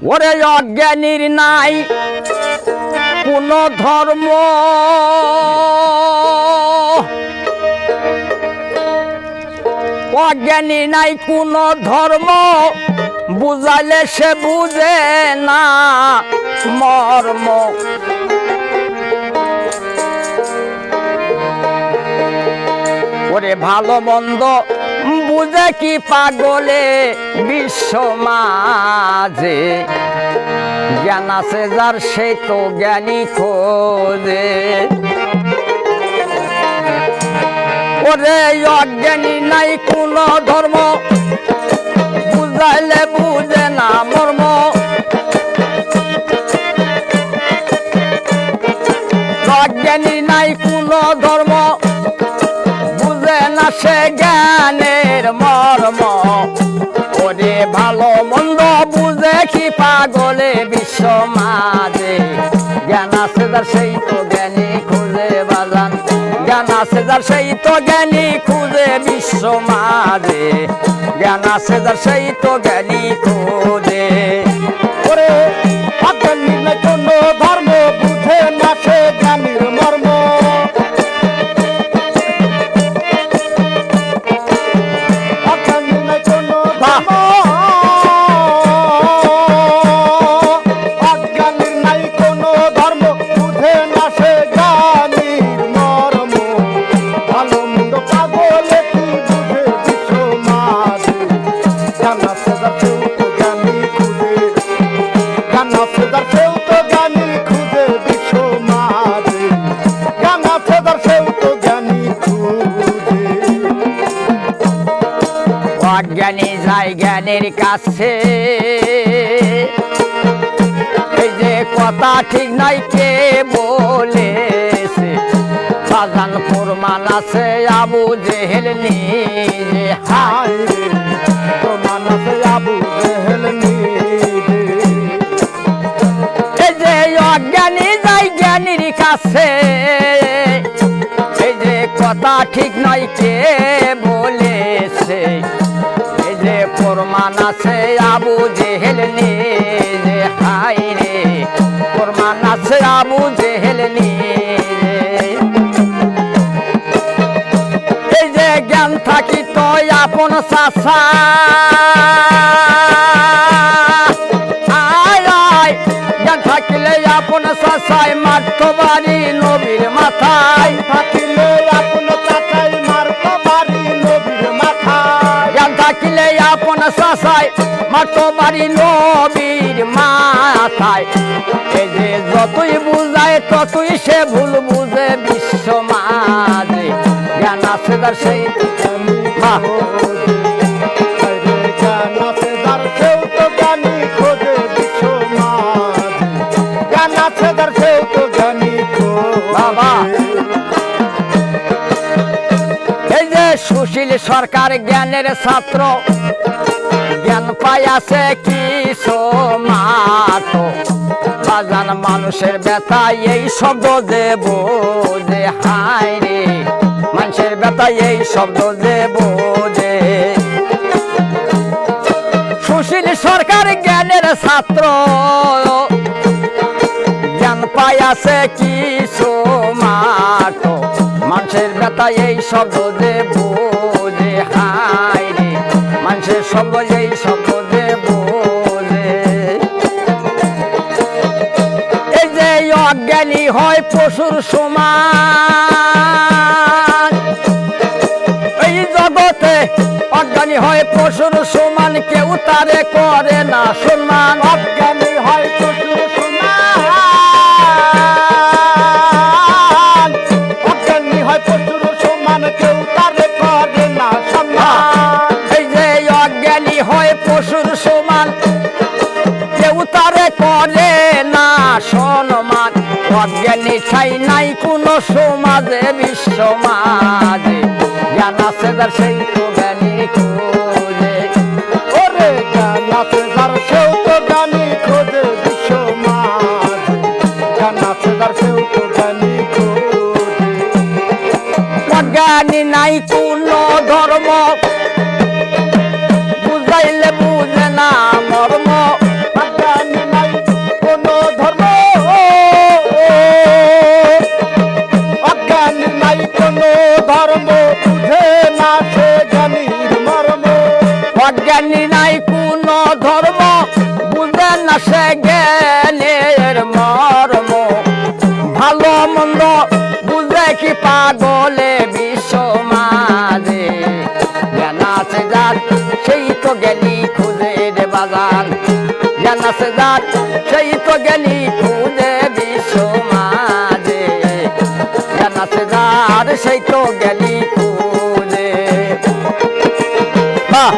ওরে অজ্ঞানীর নাই কোন ধর্ম, অজ্ঞানী নাই কোন ধর্ম, বুঝাইলে সে বুঝে না মর্ম। ওরে ভালো মন্দ বুঝে কি পাগলে বিশ্ব মাঝে, জ্ঞান আছে যার সে তো জ্ঞানী খোঁজে। ওরে অজ্ঞানী নাই কোন ধর্ম, বুঝাইলে বুঝে না মর্ম। অজ্ঞানী নাই কোন ধর্ম, বুঝে না সে জ্ঞানের মর্ম। ওরে ভালো মন্দ বুঝে কি পাগলে বিশ্ব মাঝে, জ্ঞান আছে যার সেই তো জ্ঞানী খুঁজে বাজান। জ্ঞান আছে যার সেই তো জ্ঞানী খুঁজে বিশ্ব মাঝে, জ্ঞান আছে যার সেই তো জ্ঞানী খুঁজে। ওরে অজ্ঞানী নাই কোন ধর্ম, বুঝে না সে জ্ঞানীর মর্ম। অজ্ঞানী নাই কোন ধর্ম, অজ্ঞানীর নাই কোন ধর্ম, বুঝে না সে জ্ঞানীর মর্ম। ভালো মন্দ পাগলে কি বুঝে বিশ্ব মাঝে, জ্ঞান আছে যার সেও তো জ্ঞানী খুঁজে। জ্ঞান আছে যার সেও তো জ্ঞানী খুঁজে বিশ্ব মাঝে, জ্ঞান আছে যার সেও তো জ্ঞানী খুঁজে। অজ্ঞানী যায় জ্ঞানের কাছে, এই যে কথা ঠিক নাই কে বলেছে, বাজান প্রমাণ আছে আবু জেহেল নিজে। হায় রে প্রমাণ আছে আবু জেহেল নিজে। এই যে অজ্ঞানী যায় জ্ঞানীর কাছে, এই যে কথা ঠিক নয় কে বলেছে, এই যে প্রমাণ আছে আবু জেহেল নিজে। হায় রে প্রমাণ আছে আবু জেহেল নিজে। এই যে জ্ঞান থাকি তো আপন চাচা, আয় আয় জ্ঞান থাকিলে আপন চাচাই মারতো বাড়ি নবীর মাথায়। থাকিলে আপন চাচাই মারতো বাড়ি নবীর মাথায়। জ্ঞান থাকিলে আপন চাচাই মারতো বাড়ি নবীর মাথায়। এই যে যতই বুঝায় ততই সে ভুল বুঝে বিশ্ব মাঝে, জ্ঞান আছে যার সেই জ্ঞান আছে যার সেও তো জ্ঞানী খোঁজে বিশ্ব মাঝে, জ্ঞান আছে যার সেও তো জ্ঞানী বাবা। খোঁজে। এই যে সুশীল সরকার জ্ঞানের ছাত্র, জ্ঞান পাইয়াছে কিছু মাত্র। বাজান মানুষের ব্যথা এই শব্দ যে বোঝে, হায় রে মানুষের ব্যথা এই শব্দ যে বোঝে। সুশীল সরকার জ্ঞানের ছাত্র, জ্ঞান পাইয়াছে কিছু মাত্র। মানুষের ব্যথা এই শব্দ যে বোঝে, হায় রে মানুষের শব্দ এই শব্দ যে বোঝে। এই যে অজ্ঞানী হয় পশুর সমান, এই জগতে অজ্ঞানী হয় পশুর সমান, কেউ তারে করে না সম্মান। অজ্ঞানী হয় পশুর সমান, অজ্ঞানী হয় পশুর সমান, কেউ তারে করে না সম্মান। এই যে অজ্ঞানী হয় পশুর সমান, কেউ তারে করে না সম্মান। অজ্ঞানী ছাই নাই কোন সমাজে বিশ্ব মাঝে, জ্ঞান আছে যার সেই তো জ্ঞানী খোঁজে। ওরে জ্ঞান আছে যার সেও তো জ্ঞানী খোঁজে বিশ্ব মাঝে, জ্ঞান আছে যার সেও তো জ্ঞানী খোঁজে। অজ্ঞানী নাই কোন ধর্ম, বুঝাইলে বুঝে না মর্ম। অজ্ঞানী অজ্ঞানী নাই কোন ধর্ম বুঝে না সে জ্ঞানের মর্ম ভালো মন্দ বুঝে কি পাগলে বিশ্ব মাঝে জ্ঞান আছে যার সেই তো জ্ঞানী খুঁজে রে বাজার জ্ঞান আছে যার সেই তো জ্ঞানী খুঁজে বিশ্ব মাঝে জ্ঞান আছে যার সেই তো জ্ঞানী খুঁজে বাহ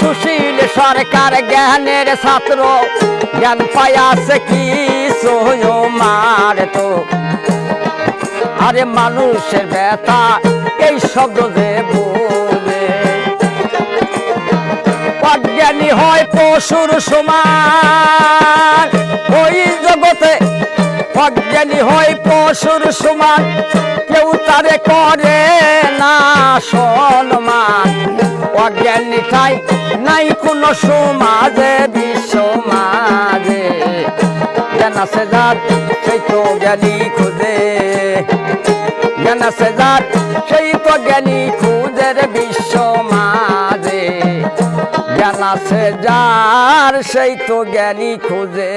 সুশীল সরকার জ্ঞানের ছাত্র জ্ঞান পায়াছে কি মার তো আরে মানুষের ব্যথা এই শব্দ যে বলে অজ্ঞানী হয় পশুর সমান ওই জগতে অজ্ঞানী হয় পশুর সমান কেউ তারে করে না সম্মান অজ্ঞানী ঠাই নাই কোন সমাজে বিশ্ব মাঝে জ্ঞান আছে যার সেই তো জ্ঞানী খুঁজে জ্ঞান আছে যার সেই তো জ্ঞানী খুঁজে রে বিশ্ব মাঝে জ্ঞান আছে যার সেই তো জ্ঞানী খুঁজে